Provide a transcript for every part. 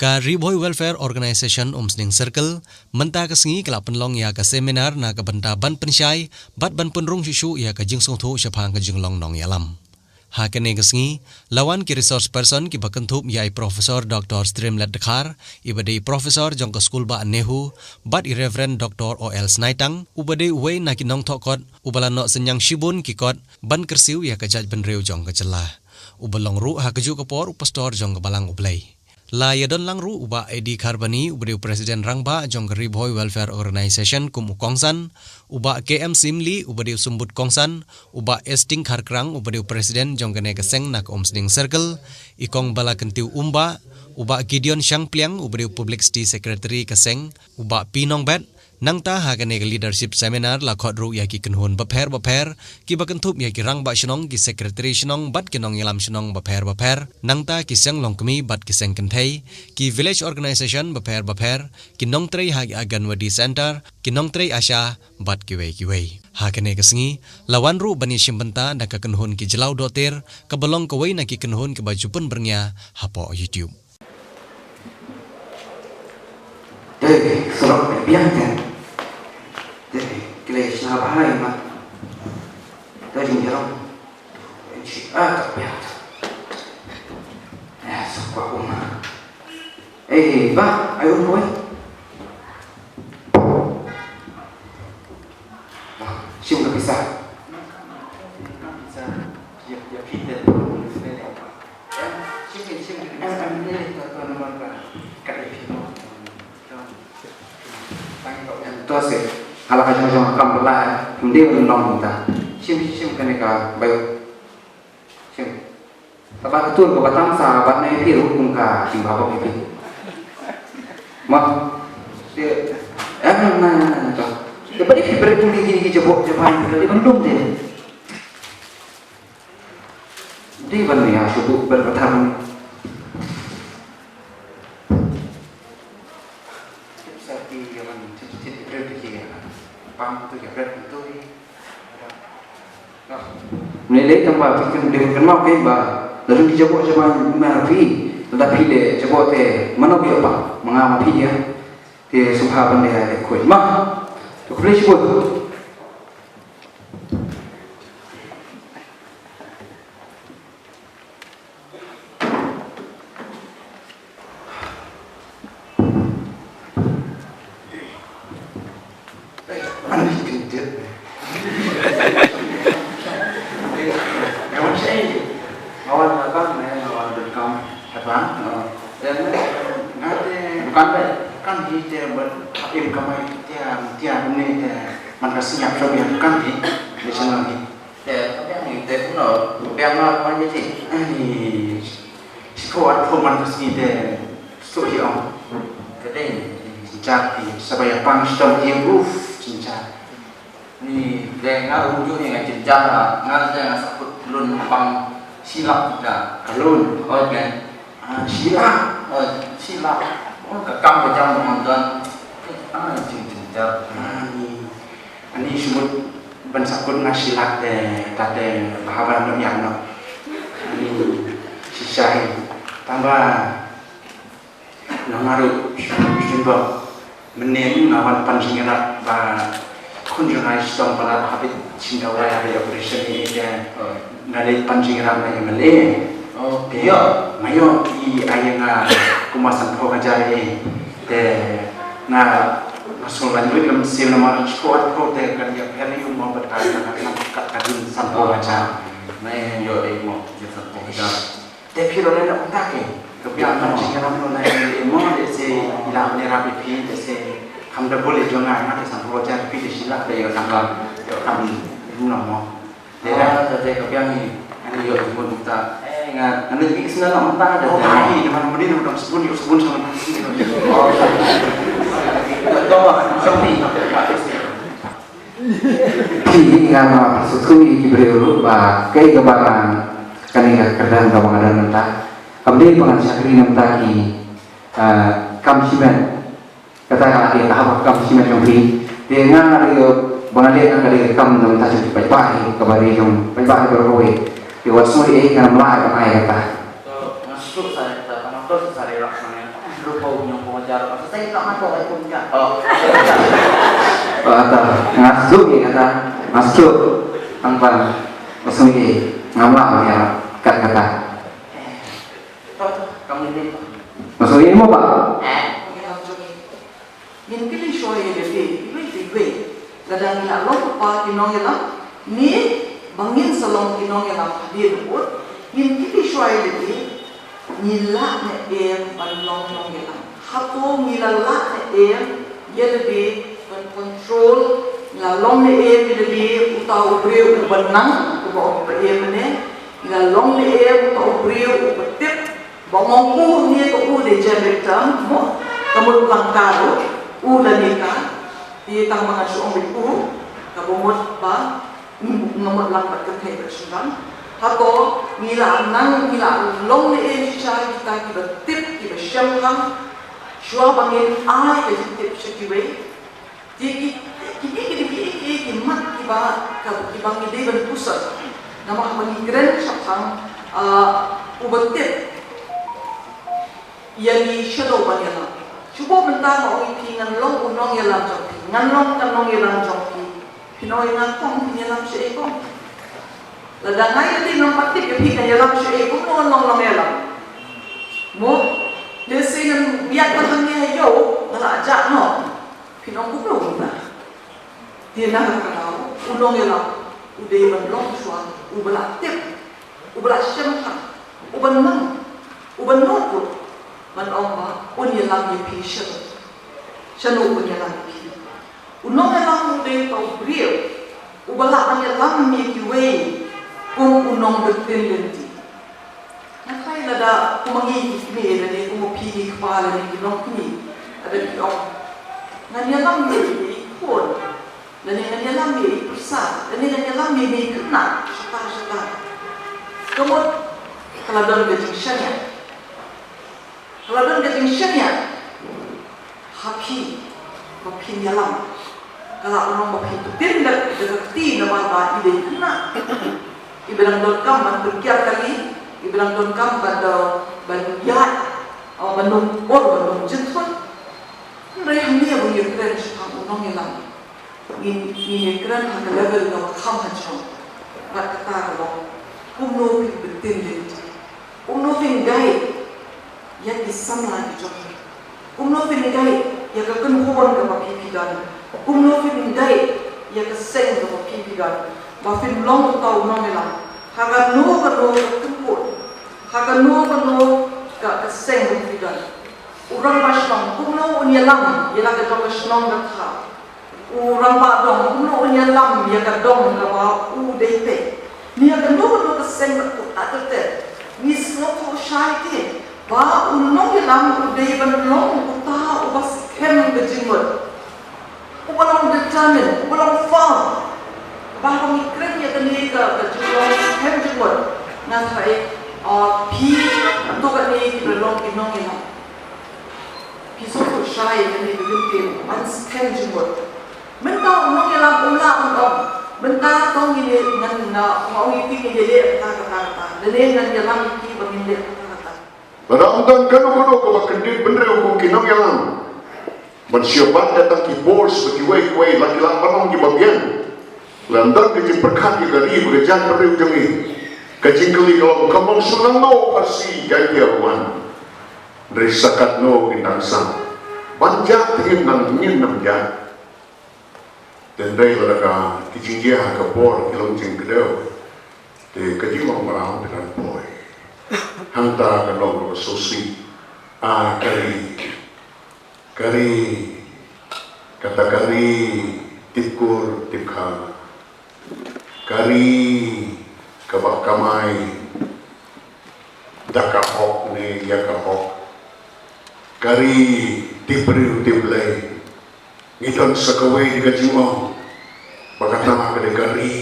Ka Riboy Welfare Organization Omsning Circle menta ka sengi kala penlong ya ka seminar na ka benta ban pensyai bat ban penrung susu ya ka jing song thu syapang ka jing long nong yalam. Ha kene ka sengi lawan ki resource person ki bakentup ya Profesor Dr. Streamlet Dekhar ibade Profesor jong ka school ba Nehu bat i Reverend Dr. O.L. Snaitang ubade way na ki nong thokot ubalan no senyang shibun ki kot ban kersiu ya ka jaj ban reu jong ka celah. Ubalong ru ha ka ju ka por pastor jong ka balang ublay. La yadon lang ru uba Edi Kharbani ubade Presiden Rangba jong Riboy Welfare Organization kum Kongsan uba KM Simli ubade Sumbut Kongsan uba Esting Kharkrang ubade Presiden jong Gane Keseng nak Omsning Circle ikong bala kentiu umba uba Gideon Shangpliang ubade Publicity Secretary Keseng uba Pinong Bet nangta ha Gane leadership seminar la khot ru ya ki kenhun bapher ki bakentup ya ki Rangba shnong ki secretary shnong bat kinong yalam shnong bapher nangta ki seng longkmi bat ki seng kenthai ki village organization bapher ki nongtrei ha ki Aganwadi center ki nongtrei asha bat ki wei ha Gane kesengi lawan ru bani shimbenta da ka kenhun ki jelau doter ka belong ka wei na ki kenhun ki bajupun bernya hapo YouTube. Đây, sọ̀rọ̀ biang kan. Jadi, kile sahabat mah. Dari jalan. Tak biar. Suka rumah. Pak, ayo boy. Siapa bisa? Dia pindah. Tuase ala ka jong kam bela mde long ta sim kan ka bayo sim taba betul ko batang sa bat nai pi ru kum ka sim ba ko pi ma de na to de bari pi bre tu ni jebo japan de bandung de ban ni ya subu berpatang Nilai tambah fikir dia kenal ke bah lalu dijawab sama Merapi tetapi dia jawab te mana biar apa mengamati dia dia subhan dia kuat mah tu boleh sebut silap dah kalun kan silap kekam macam nonton cincar ani semut bensakun ngasilak tade bahaban yang no ani sisai tambah nangaru simbo menem nawan pansingerat ba kunjungai stong pada habit sindawai ada operation ini dia ngalih pancingan yang Malay. Oh, dia mayo di ayana kumasan pengajari de na masukan duit dalam sim nama squad pro de kerja perium mau berkaitan dengan kadin sampo aja. Nah, yo mau jadi sampo aja. Tapi orang nak pakai kebiasaan pancingan orang lain mau de se ilang ni rapi pi de se hamda boleh jangan ada sampo aja pi de sila de yo tanggal yo kami rumah mau. Dia tadi kebiang ni, ane yo sebut kita, ngat, ane juga kesana nak mentah ada. Oh, hari depan mudi nak sebut sama nasi. Oh, tahu, sorry. Ini kan sukui diberi bah kei kebaran kaniga kerdan kawangan mentah. Kemudian pengasyakri mentah ki kamsimen kata lagi tahap kamsimen yang beri. Dia ngar yo Bangladesh nak ada kam dalam tajam baik-baik kembali yang baik-baik berkoi. Di waktu semua ini kan melai kan ayat kata. Masuk saya kata, masuk saya laksana. saya tak nak kau pun kan. Ata ngasuk ni kata masuk tanpa masuk ni ngamla ya kata. Kamu ni. Masuk ni mau pak? Yang kini shoye deh, kadang ni Allah apa kinong yang ni bangin salong kinong yang dia buat, yang kini shoye deh, nila ne balong nong yang, hato nila ne dia lebih control, lalong ne lebih utau beriu benang, ubah ne, lalong ne utau beriu betip, bangong ku ni tu de generator, mo, kamu langkah nikah. Dia tang mga suong biku, kabumot ba, ngamot lang pagkakay bersulang. Hato, nila long ni siya kita kiba tip, kiba siyamhang, siya bangin ay tip siya kiba. Kini mat kiba ngide ban pusat. Nama mangigren siya pang ubat tip. Yani siya daw ba niya. Cuba mentah mau ipi nganlong unong yalam jongki, nganlong kanong yalam jongki, pinoy ngakong yalam si ekong. Ladangai nanti nampak tip ipi kan yalam si ekong nong long yalam. Mo, desi yang biar terhangnya yo, nala ajak no, pinong kuplung na. Dia nak kenal unong yalam, udah menlong suang, ubah tip, ubah syamha, ubah nang, ubah notebook. Man oma unya lang ye pisha chanu unya lang pi unong lang de to brio ubala anya lang mi kiwe kung unong betin lenti nakai lada kumangi ni de kum pi ni kpala ni unong ni ada di om nganya lang mi kon dan nganya lang mi persa dan nganya lang mi kena sata kemudian kalau dalam kejingsanya kalau dalam ketinggiannya, happy, makin dalam. Kalau orang makin tindak dekati nama ide kena, ibalang dorkam berkiat kali, ibalang dorkam pada banyak, bandung bor jentun. Mereka ni yang punya keren sepang orang yang lain. Ini keren hanya level yang kam hancur. Mak kata kalau umno betin umno gay. Yang disamla di jom. Umno fingai ya ke kenhuan ke papipigan. Umno fingai ya ke seng ke papipigan. Ba fin long tau nongela. Haga no ke kemput. Haga no ke seng ke papipigan. Urang baslang umno unyalam ya ke jom baslang ke kha. Urang ba dong umno unyalam ya ke dong ke ba udep. Ni ke no ke seng ke atete. Ni snot ho shaiti. Ba unong yalam uday banlong uta ubas kem gejimut. Ubalong determine, ubalong farm. Ba kami kren ya tani ka gejimut kem jimut. Ngasai pi to ka ni banlong kinong yalam. Piso ko shai tani gejimut ans kem jimut. Menta unong yalam ula unong. Menta tong ini ngan na mau iki ni dele kata. Dele ngan yalam iki banginde. Barangkan kanu ko bakendit bener ko kinong yalang. Mensiapan datang ki bors bekiwai laki lang panong ki bagian. Lantar kecil perkat ki gari bekerjaan beriu jemi. Kecil kali kalau kamang sunang no pasti gaya ruan. Dari sakat no indang sang. Banjak tingin nang nyin nam ja. Dan dari ladaka kecil dia ke bor kilong jeng kedau. De kecil mau merau dengan boy. Hanta kanong sosi kari kata kari tipkur tipkha kari kabak kamay dakahok ne yakahok kari tipriu tiplay ngidon sakaway di kajimong bakatama kade kari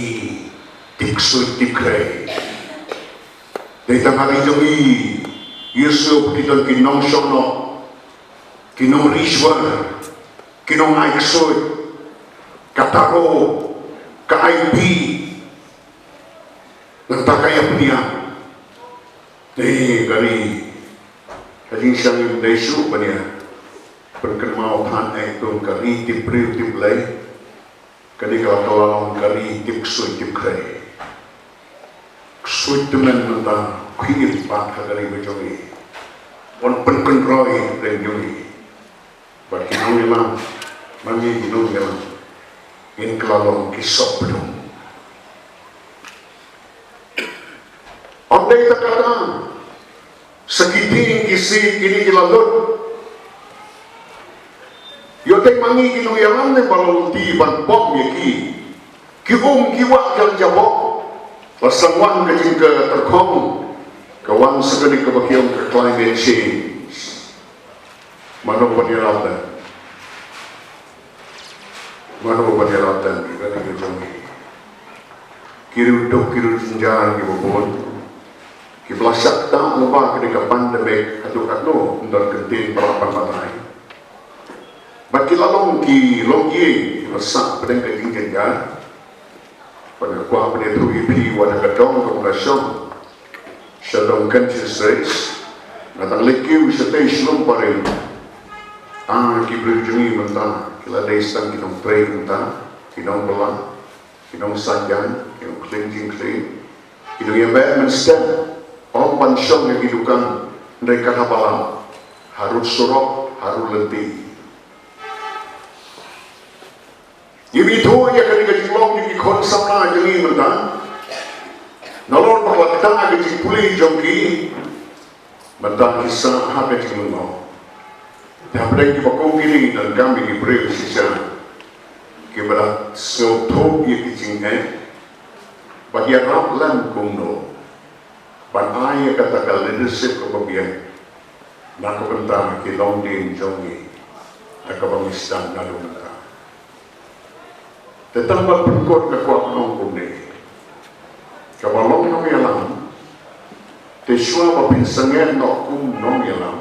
tiksuy tikray Daitang hari jami, Yesus kita kinong sono, kinong rishwa, kinong aiksoy, kataro, ka-IP, ng takaya niya. Gari, haling siyang yung naisu pa niya. perkenal than ekdom kari tip priu tip lay kani kalau kari tip sui tip kray sui temen menta khir pat kari bejongi on penkenroi renjungi bagi nulam mami nulam in kalau kisop belum andai takata sekiting kisi kini kilalut yotek mangi kinu yaman ne balong ti ban pom yaki ki kiwa kal jabok lasangwan ke jingka terkong kawan segede ke bakiong ke climate change mano paniratan kita ke jongi kiru dok kiru jinjar ki bobon ki blasak ta lupa ke dekat pandemik atu ndar kentin perapan matai bagi lalong ki longye masak pedang ke jingkan ya pada kuah pada tu ipi wana kadong komunikasi shalom kanci says natang lekiu setay shalom pare ki berjungi mentah kila daistan kinong pray mentah kinong belang kinong sanjan kinong cleansing kinong yang baik menstep orang pansyong yang hidupan mereka habalam harus surok harus lenti Ibi tu ya kani gaji long di kon samna jangi mentang nolon bahwa kita gaji pulih jongki mentang kisah ha gaji lungo dah pada ki bakong kini dan kami ki breu sisa ki berat so top ye ki jinghe bagi rap lan kumno ban ai kata kal leadership ko bagian nak bentang ki long din jongi akabangistan nalu tetap berkot kekuat nongkung ni. Kalau nong yalam, tesua bapin sengen nongkung nong yalam,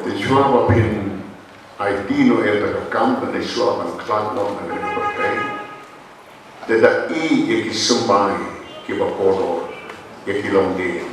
tesua bapin ID no elta kakam dan tesua ban klan nong negeri berkai. Tidak i yaki sembai ki bakoro yaki long di.